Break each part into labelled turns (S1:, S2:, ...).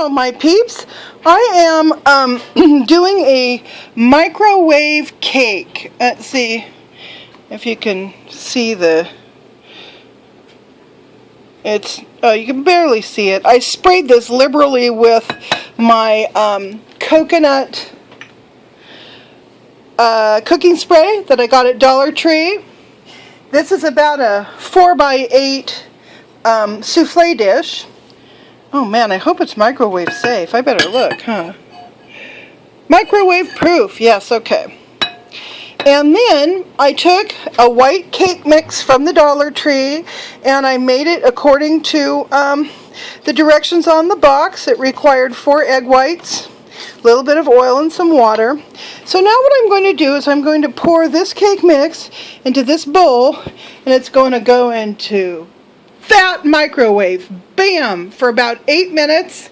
S1: Hello, my peeps. I am doing a microwave cake. Let's see if you can see the... you can barely see it. I sprayed this liberally with my coconut cooking spray that I got at Dollar Tree. This is about a 4x8 souffle dish. Oh man, I hope it's microwave safe. I better look, huh? Microwave proof, yes, okay. And then I took a white cake mix from the Dollar Tree and I made it according to the directions on the box. It required 4 egg whites, a little bit of oil and some water. So now what I'm going to do is I'm going to pour this cake mix into this bowl and it's going to go into that microwave, bam, for about 8 minutes.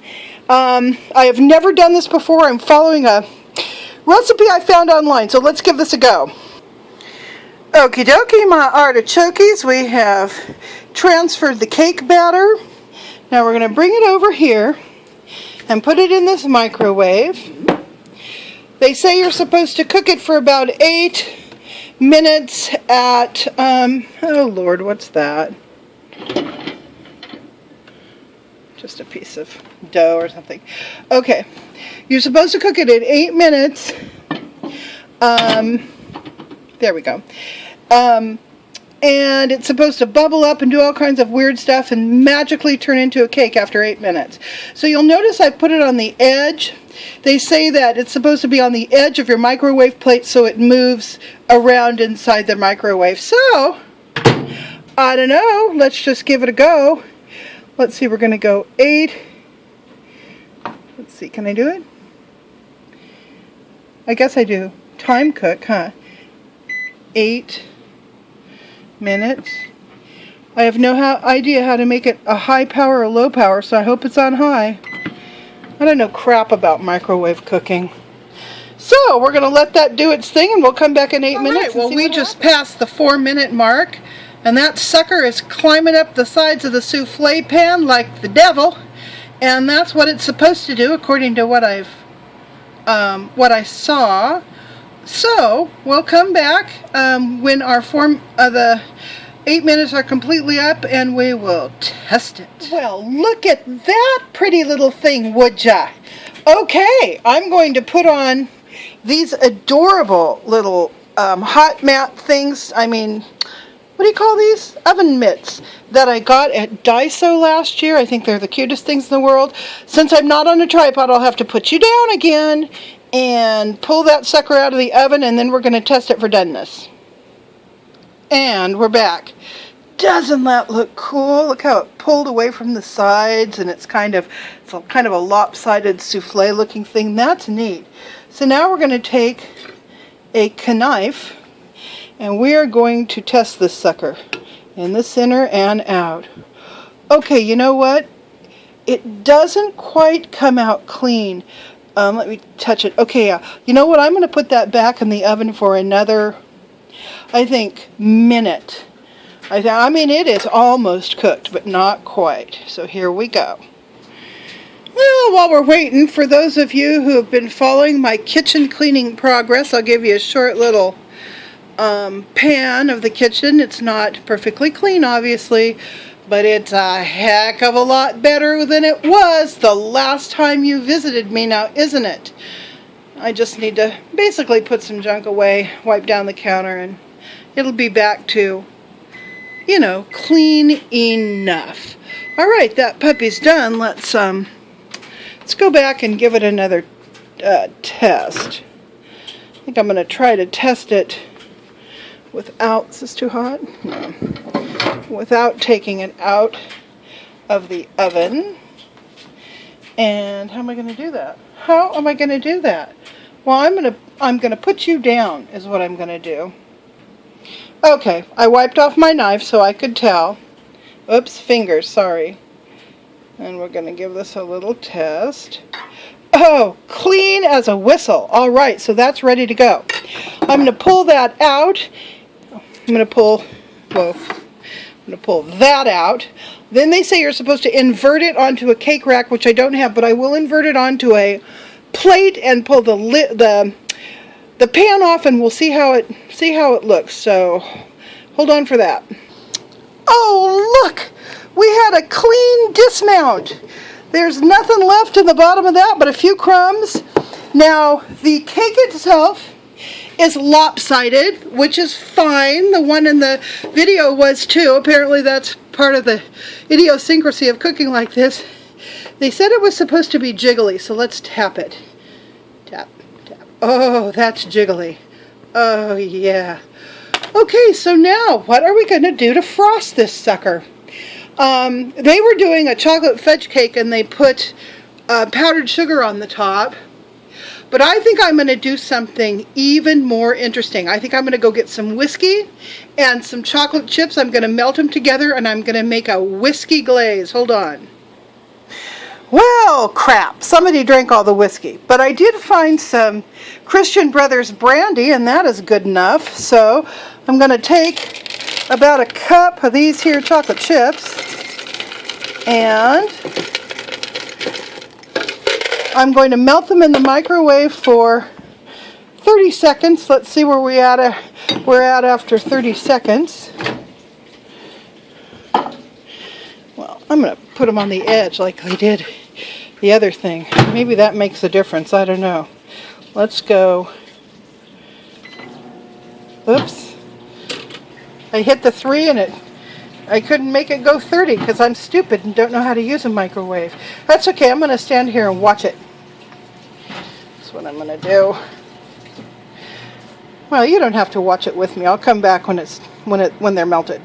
S1: I have never done this before. I'm following a recipe I found online, so let's give this a go. Okie dokie, my artichokes, we have transferred the cake batter. Now we're going to bring it over here and put it in this microwave. They say you're supposed to cook it for about 8 minutes at, oh Lord, what's that? Just a piece of dough or something. Okay, you're supposed to cook it at 8 minutes. There we go. And it's supposed to bubble up and do all kinds of weird stuff and magically turn into a cake after 8 minutes. So you'll notice I put it on the edge. They say that it's supposed to be on the edge of your microwave plate so it moves around inside the microwave. So, I don't know. Let's just give it a go. Let's see, we're going to go 8. Let's see, can I do it? I guess I do. Time cook, huh? 8 minutes. I have no idea how to make it a high power or low power, so I hope it's on high. I don't know crap about microwave cooking. So, we're going to let that do its thing, and we'll come back in 8 minutes. Well, we just passed the 4-minute mark. And that sucker is climbing up the sides of the souffle pan like the devil. And that's what it's supposed to do according to what I saw. So, we'll come back when the 8 minutes are completely up and we will test it. Well, look at that pretty little thing, would ya? Okay, I'm going to put on these adorable little hot mat things. What do you call these? Oven mitts that I got at Daiso last year. I think they're the cutest things in the world. Since I'm not on a tripod, I'll have to put you down again and pull that sucker out of the oven, and then we're going to test it for doneness. And we're back. Doesn't that look cool? Look how it pulled away from the sides, and it's kind of a lopsided souffle looking thing. That's neat. So now we're going to take a knife and we are going to test this sucker in the center and out. Okay, you know what? It doesn't quite come out clean. Let me touch it. Okay, yeah. You know what? I'm going to put that back in the oven for another, I think, minute. I mean, it is almost cooked, but not quite. So here we go. Well, while we're waiting, for those of you who have been following my kitchen cleaning progress, I'll give you a short little pan of the kitchen. It's not perfectly clean, obviously, but it's a heck of a lot better than it was the last time you visited me now, isn't it? I just need to basically put some junk away, wipe down the counter, and it'll be back to, you know, clean enough. Alright, that puppy's done. Let's go back and give it another test. I think I'm going to try to test it without, is this too hot? No. Without taking it out of the oven. And how am I going to do that? How am I going to do that? Well, I'm going to put you down is what I'm going to do. Okay, I wiped off my knife so I could tell. Oops, fingers, sorry. And we're going to give this a little test. Oh, clean as a whistle. All right, so that's ready to go. I'm going to pull that out. I'm going to pull, whoa, I'm going to pull that out. Then they say you're supposed to invert it onto a cake rack, which I don't have, but I will invert it onto a plate and pull the pan off, and we'll see how it looks. So hold on for that. Oh, look! We had a clean dismount. There's nothing left in the bottom of that but a few crumbs. Now, the cake itself is lopsided, which is fine. The one in the video was too. Apparently that's part of the idiosyncrasy of cooking like this. They said it was supposed to be jiggly, so let's tap it. Tap, tap. Oh, that's jiggly. Oh, yeah. Okay, so now what are we going to do to frost this sucker? They were doing a chocolate fudge cake and they put powdered sugar on the top. But I think I'm going to do something even more interesting. I think I'm going to go get some whiskey and some chocolate chips. I'm going to melt them together and I'm going to make a whiskey glaze. Hold on. Well, crap. Somebody drank all the whiskey. But I did find some Christian Brothers brandy, and that is good enough. So I'm going to take about a cup of these here chocolate chips, and I'm going to melt them in the microwave for 30 seconds. Let's see where we're at after 30 seconds. Well, I'm going to put them on the edge like I did the other thing. Maybe that makes a difference. I don't know. Let's go. Oops. I hit the 3 and I couldn't make it go 30 because I'm stupid and don't know how to use a microwave. That's okay. I'm going to stand here and watch it. That's what I'm going to do. Well, you don't have to watch it with me. I'll come back when they're melted.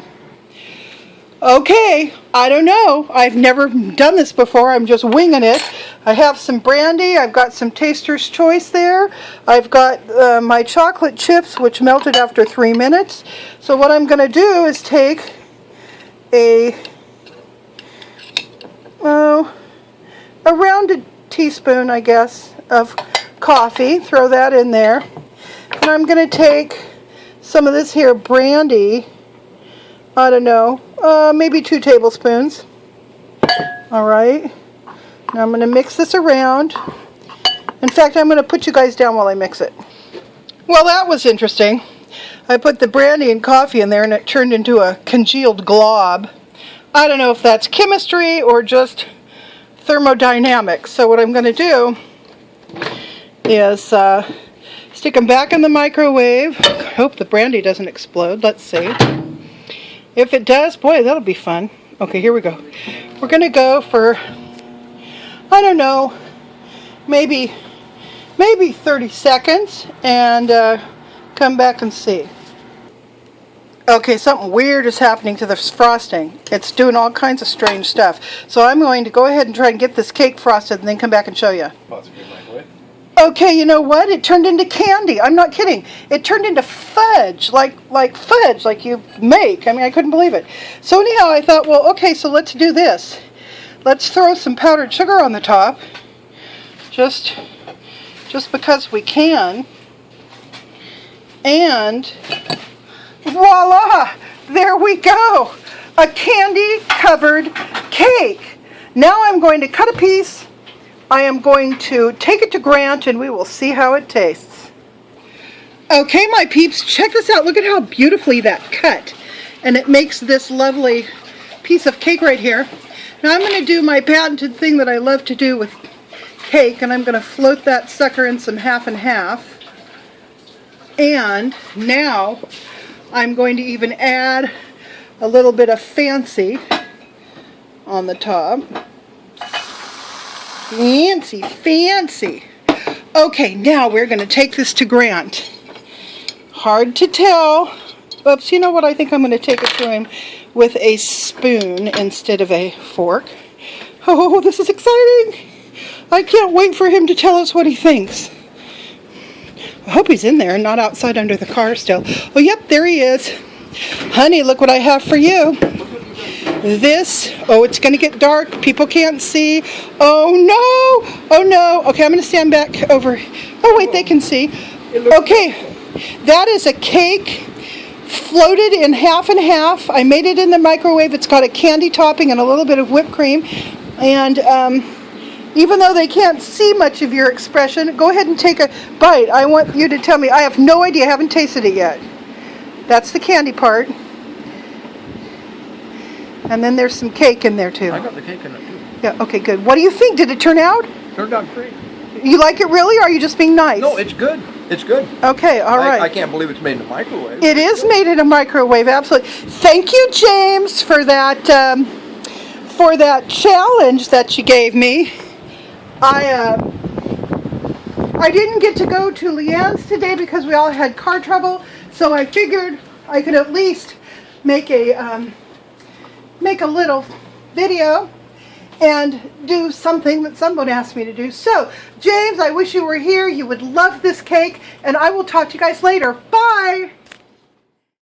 S1: Okay, I don't know. I've never done this before. I'm just winging it. I have some brandy. I've got some Taster's Choice there. I've got my chocolate chips, which melted after 3 minutes. So what I'm going to do is take a rounded teaspoon, I guess, of coffee. Throw that in there. And I'm going to take some of this here brandy. I don't know, maybe 2 tablespoons. All right. Now I'm going to mix this around. In fact, I'm going to put you guys down while I mix it. Well, that was interesting. I put the brandy and coffee in there and it turned into a congealed glob. I don't know if that's chemistry or just thermodynamics. So what I'm going to do is stick them back in the microwave. I hope the brandy doesn't explode. Let's see. If it does, boy, that'll be fun. Okay, here we go. We're going to go for, I don't know, maybe 30 seconds and come back and see. Okay, something weird is happening to this frosting. It's doing all kinds of strange stuff. So I'm going to go ahead and try and get this cake frosted and then come back and show you. Okay, you know what? It turned into candy. I'm not kidding. It turned into fudge, like fudge, like you make. I mean, I couldn't believe it. So anyhow, I thought, well, okay, so let's do this. Let's throw some powdered sugar on the top, just because we can. And voila! There we go! A candy-covered cake. Now I'm going to cut a piece. I am going to take it to Grant and we will see how it tastes. Okay, my peeps, check this out. Look at how beautifully that cut. And it makes this lovely piece of cake right here. Now I'm going to do my patented thing that I love to do with cake, and I'm going to float that sucker in some half and half. And now I'm going to even add a little bit of fancy on the top. Fancy, fancy. Okay, now we're going to take this to Grant. Hard to tell. Oops, you know what? I think I'm going to take it to him with a spoon instead of a fork. Oh, this is exciting. I can't wait for him to tell us what he thinks. I hope he's in there and not outside under the car still. Oh, yep, there he is. Honey, look what I have for you. This, oh, it's going to get dark. People can't see. Oh, no. Oh, no. Okay, I'm going to stand back over. Oh, wait, they can see. Okay, that is a cake floated in half and half. I made it in the microwave. It's got a candy topping and a little bit of whipped cream. And even though they can't see much of your expression, go ahead and take a bite. I want you to tell me. I have no idea. I haven't tasted it yet. That's the candy part. And then there's some cake in there too.
S2: I got the cake in it too.
S1: Yeah, okay, good. What do you think? Did it turn out?
S2: Turned out great.
S1: You like it really, or are you just being nice?
S2: No, it's good. It's good.
S1: Okay, all right.
S2: I can't believe it's made in a microwave.
S1: It is made in a microwave, absolutely. Thank you, James, for that challenge that you gave me. I didn't get to go to Leanne's today because we all had car trouble, so I figured I could at least make a little video and do something that someone asked me to do. So, James, I wish you were here. You would love this cake, and I will talk to you guys later. Bye!